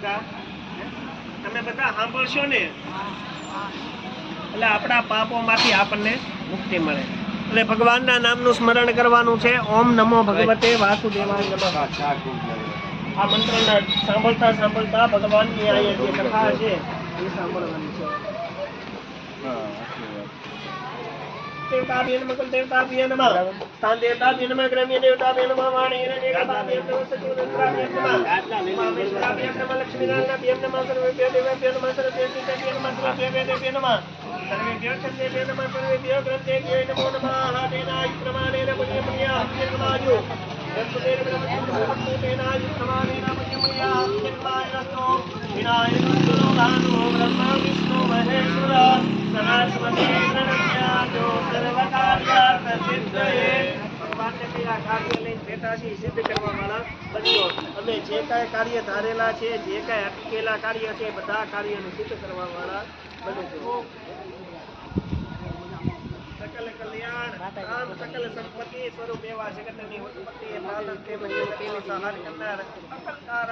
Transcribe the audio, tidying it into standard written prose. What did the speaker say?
બધા તમે બધા સાંભળશો ને એટલે આપણા પાપોમાંથી આપણને મુક્તિ મળે. એટલે ભગવાનના નામનું સ્મરણ કરવાનું છે. ઓમ નમો ભગવતે વાસુદેવાય નમઃ. આ મંત્રના સાંભળતા સાંભળતા ભગવાનની અહીંયા જે કથા છે એ સાંભળવાની છે. देवताभ्यो नमः कुल देवताभ्यो नमः तान देवताभ्यो नमः ग्राम्य देवताभ्यो नमः वाणी देवताभ्यो नमः सचिवताभ्यो नमः मामेश्वराभ्यो नमः लक्ष्मीनारायणाभ्यो नमः सर्वेभ्यो देवेभ्यो नमः सर्वेभ्यो नमः सर्वेभ्यो नमः सर्वेभ्यो चंदेभ्यो नमः सर्वेभ्यो ग्रंथेभ्यो नमो नमः हातेनाय प्रमाणेन पुण्यपुण्या हरिर्मायु यत्पुतेन ब्रह्मपुतेनाय प्रमाणेन पुण्यपुण्या हरिर्मायस्तो विनायकस्तु भानु ब्रह्मा विष्णु महेश्वर सरस्वती प्रणम्या जो सर्वकार्यार्थ सिद्धये. ભગવાનને કયા કાર્ય લઈને બેઠા છે સિદ્ધ કરવા વાળા બનજો. અમે જે કાંઈ કાર્ય ધારેલા છે, જે કાંઈ અટકેલા કાર્ય છે, બધા કાર્યને સિદ્ધ કરવા વાળા બનજો. સકલ કલ્યાણ રામ સકલ સંપત્તિ સ્વરૂપ એવા જગતની ઉત્પત્તિ પાલન તે સહાય કરનાર અકલ